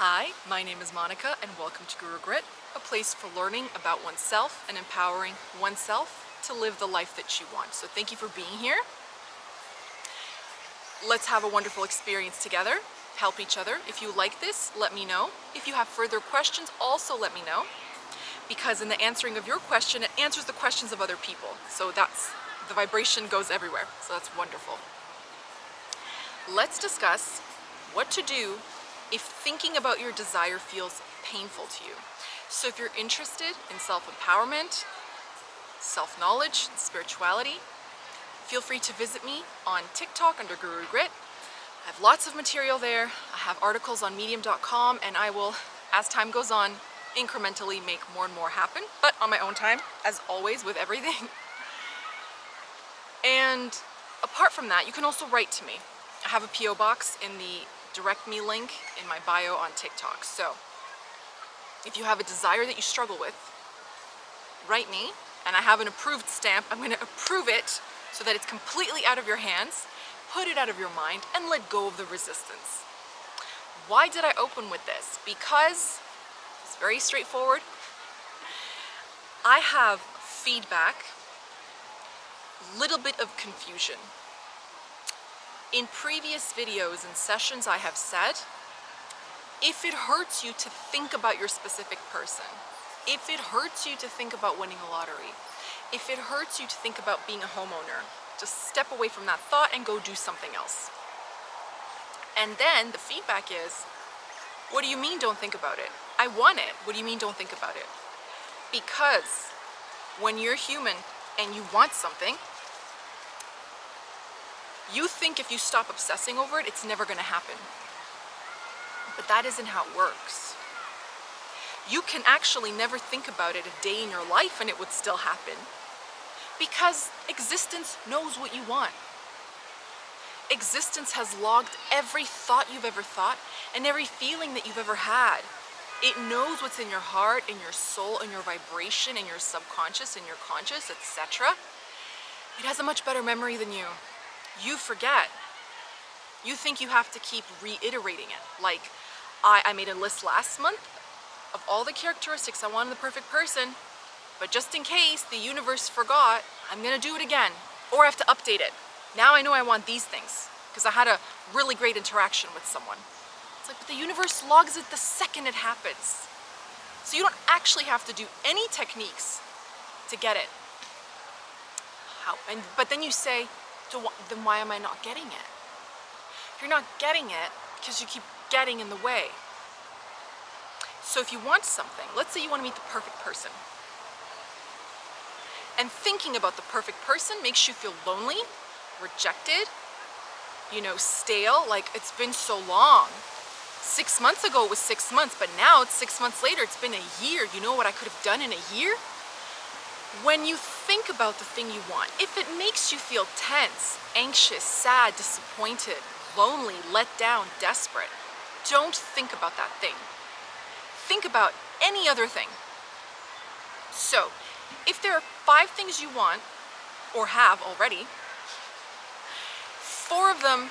Hi, my name is Monica and welcome to Guru Grit, a place for learning about oneself and empowering oneself to live the life that you want. So thank you for being here. Let's have a wonderful experience together. Help each other. If you like this, let me know. If you have further questions, also let me know. Because in the answering of your question, it answers the questions of other people. So the vibration goes everywhere. So that's wonderful. Let's discuss what to do if thinking about your desire feels painful to you. So if you're interested in self-empowerment, self-knowledge, spirituality, feel free to visit me on TikTok under Guru Grit. I have lots of material there. I have articles on medium.com, and I will, as time goes on, incrementally make more and more happen, but on my own time, as always with everything. And apart from that, you can also write to me. I have a PO box in the direct me link in my bio on TikTok. So if you have a desire that you struggle with, write me, and I have an approved stamp. I'm going to approve it so that it's completely out of your hands, put it out of your mind, and let go of the resistance. Why did I open with this? Because it's very straightforward. I have feedback, little bit of confusion. In previous videos and sessions I have said, if it hurts you to think about your specific person, if it hurts you to think about winning a lottery, if it hurts you to think about being a homeowner, just step away from that thought and go do something else. And then the feedback is, what do you mean don't think about it? I want it. What do you mean don't think about it? Because when you're human and you want something, you think if you stop obsessing over it, it's never going to happen. But that isn't how it works. You can actually never think about it a day in your life and it would still happen. Because existence knows what you want. Existence has logged every thought you've ever thought and every feeling that you've ever had. It knows what's in your heart, in your soul, in your vibration, in your subconscious, in your conscious, etc. It has a much better memory than you. You forget. You think you have to keep reiterating it. Like, I made a list last month of all the characteristics I want in the perfect person, but just in case the universe forgot, I'm gonna do it again, or I have to update it. Now I know I want these things, because I had a really great interaction with someone. It's like, but the universe logs it the second it happens. So you don't actually have to do any techniques to get it. But then you say, then why am I not getting it? You're not getting it because you keep getting in the way. So if you want something, let's say you want to meet the perfect person. And thinking about the perfect person makes you feel lonely, rejected, stale, like it's been so long. 6 months ago it was 6 months, but now it's 6 months later, it's been a year. You know what I could have done in a year? When you think about the thing you want, if it makes you feel tense, anxious, sad, disappointed, lonely, let down, desperate, don't think about that thing. Think about any other thing. So, if there are 5 things you want, or have already, 4 of them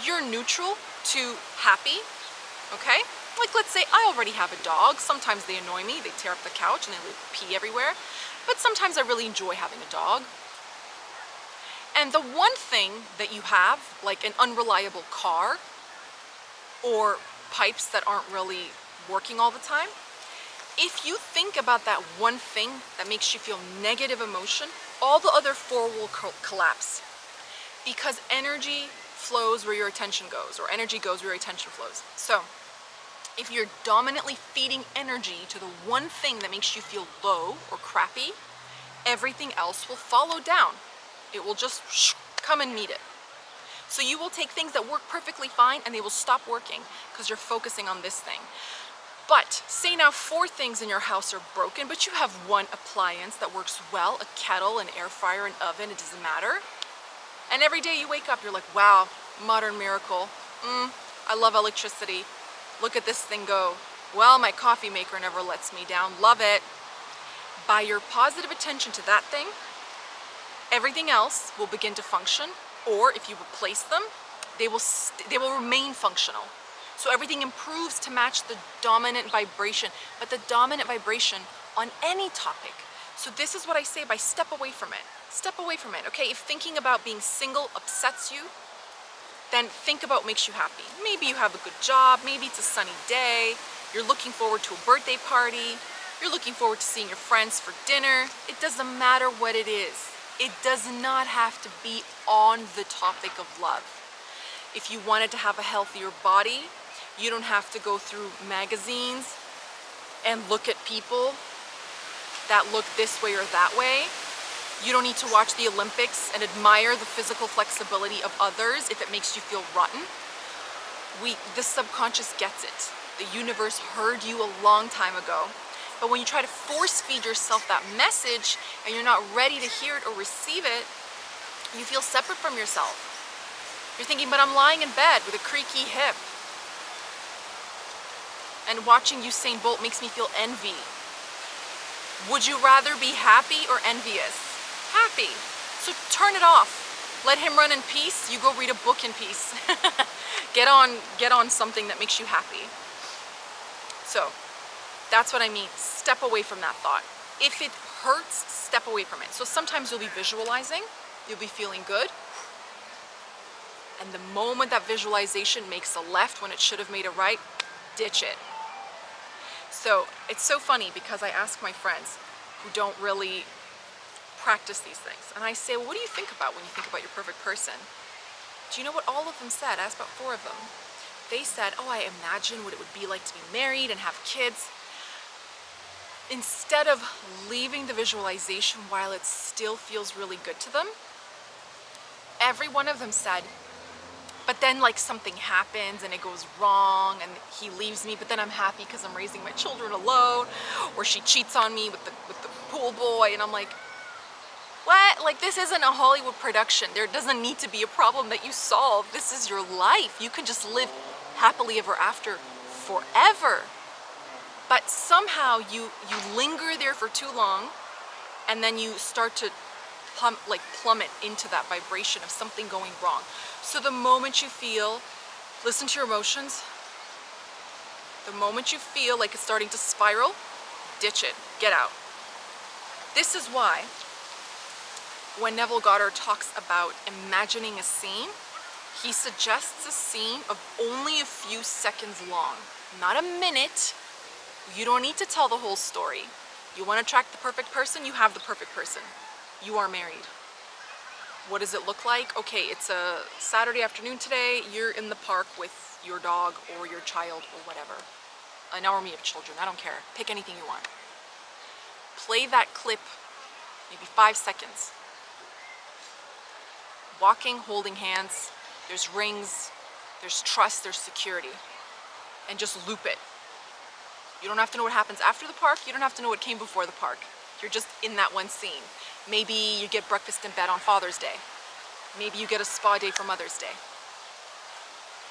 you're neutral to happy, okay? Like, let's say I already have a dog. Sometimes they annoy me, they tear up the couch and they leave pee everywhere. But sometimes I really enjoy having a dog. And the one thing that you have, like an unreliable car or pipes that aren't really working all the time, if you think about that one thing that makes you feel negative emotion, all the other 4 will collapse. Because energy flows where your attention goes, or energy goes where your attention flows. So, if you're dominantly feeding energy to the one thing that makes you feel low or crappy, everything else will follow down. It will just come and meet it. So you will take things that work perfectly fine and they will stop working because you're focusing on this thing. But say now 4 things in your house are broken, but you have one appliance that works well, a kettle, an air fryer, an oven, it doesn't matter. And every day you wake up, you're like, wow, modern miracle. I love electricity. Look at this thing go. Well, my coffee maker never lets me down. Love it. By your positive attention to that thing, everything else will begin to function, or if you replace them, they will remain functional. So everything improves to match the dominant vibration, but the dominant vibration on any topic. So this is what I say by step away from it. Step away from it, okay? If thinking about being single upsets you, then think about what makes you happy. Maybe you have a good job, maybe it's a sunny day, you're looking forward to a birthday party, you're looking forward to seeing your friends for dinner. It doesn't matter what it is. It does not have to be on the topic of love. If you wanted to have a healthier body, you don't have to go through magazines and look at people that look this way or that way. You don't need to watch the Olympics and admire the physical flexibility of others if it makes you feel rotten. The subconscious gets it. The universe heard you a long time ago. But when you try to force feed yourself that message and you're not ready to hear it or receive it, you feel separate from yourself. You're thinking, but I'm lying in bed with a creaky hip. And watching Usain Bolt makes me feel envy. Would you rather be happy or envious? Happy. So turn it off. Let him run in peace. You go read a book in peace. Get on something that makes you happy. So that's what I mean. Step away from that thought. If it hurts, step away from it. So sometimes you'll be visualizing, you'll be feeling good. And the moment that visualization makes a left when it should have made a right, ditch it. So it's so funny because I ask my friends who don't really practice these things, and I say, well, what do you think about when you think about your perfect person? Do you know what all of them said? I asked about 4 of them. They said, oh, I imagine what it would be like to be married and have kids. Instead of leaving the visualization while it still feels really good to them, every one of them said, but then like something happens and it goes wrong and he leaves me, but then I'm happy because I'm raising my children alone, or she cheats on me with the pool boy, and I'm like, what? Like, this isn't a Hollywood production. There doesn't need to be a problem that you solve. This is your life. You can just live happily ever after forever. But somehow you linger there for too long, and then you start to plummet into that vibration of something going wrong. So the moment you feel, listen to your emotions, the moment you feel like it's starting to spiral, ditch it, get out. This is why when Neville Goddard talks about imagining a scene, he suggests a scene of only a few seconds long, not a minute. You don't need to tell the whole story. You want to attract the perfect person, you have the perfect person. You are married. What does it look like? Okay, it's a Saturday afternoon today, you're in the park with your dog or your child or whatever. An army of children, I don't care. Pick anything you want. Play that clip, maybe 5 seconds. Walking, holding hands, there's rings, there's trust, there's security. And just loop it. You don't have to know what happens after the park, you don't have to know what came before the park. You're just in that one scene. Maybe you get breakfast in bed on Father's Day. Maybe you get a spa day for Mother's Day.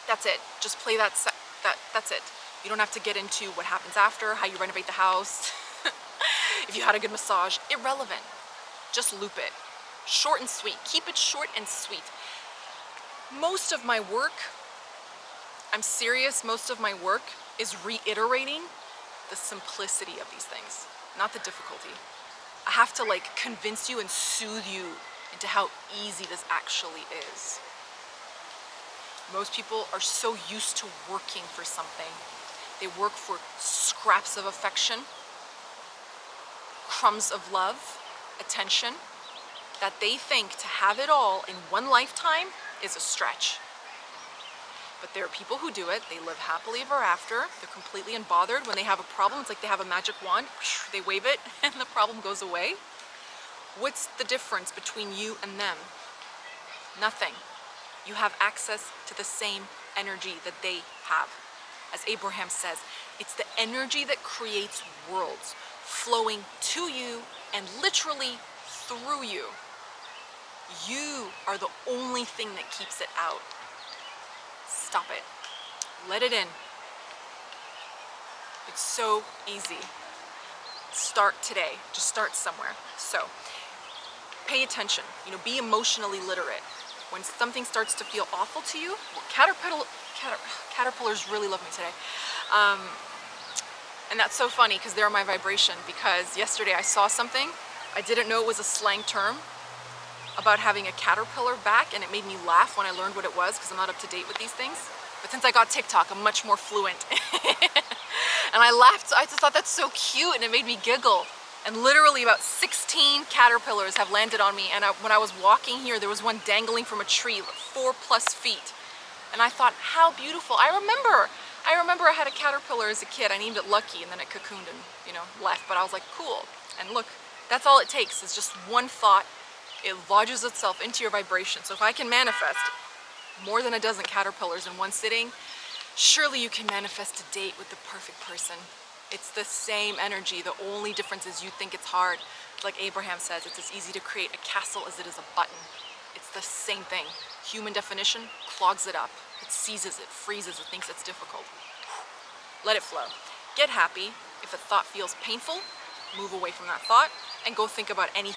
That's it. Just play that's it. You don't have to get into what happens after, how you renovate the house, if you had a good massage. Irrelevant. Just loop it. Short and sweet. Keep it short and sweet. Most of my work, I'm serious, most of my work is reiterating the simplicity of these things, not the difficulty. I have to like convince you and soothe you into how easy this actually is. Most people are so used to working for something. They work for scraps of affection, crumbs of love, attention, that they think to have it all in one lifetime is a stretch. But there are people who do it. They live happily ever after. They're completely unbothered. When they have a problem, it's like they have a magic wand. They wave it and the problem goes away. What's the difference between you and them? Nothing. You have access to the same energy that they have. As Abraham says, it's the energy that creates worlds, flowing to you and literally through you. You are the only thing that keeps it out. Stop it. Let it in. It's so easy. Start today. Just start somewhere. So, pay attention. Be emotionally literate. When something starts to feel awful to you, caterpillars really love me today. And that's so funny because they're my vibration, because yesterday I saw something, I didn't know it was a slang term about having a caterpillar back, and it made me laugh when I learned what it was because I'm not up to date with these things. But since I got TikTok, I'm much more fluent. And I laughed, I just thought that's so cute, and it made me giggle. And literally about 16 caterpillars have landed on me, and when I was walking here, there was one dangling from a tree, 4+ feet. And I thought, how beautiful. I remember I had a caterpillar as a kid. I named it Lucky, and then it cocooned and, you know, left. But I was like, cool. And look, that's all it takes, is just one thought. It lodges itself into your vibration. So if I can manifest more than a dozen caterpillars in one sitting, surely you can manifest a date with the perfect person. It's the same energy. The only difference is you think it's hard. Like Abraham says, it's as easy to create a castle as it is a button. It's the same thing. Human definition clogs it up. It seizes it, freezes it, thinks it's difficult. Let it flow. Get happy. If a thought feels painful, move away from that thought and go think about anything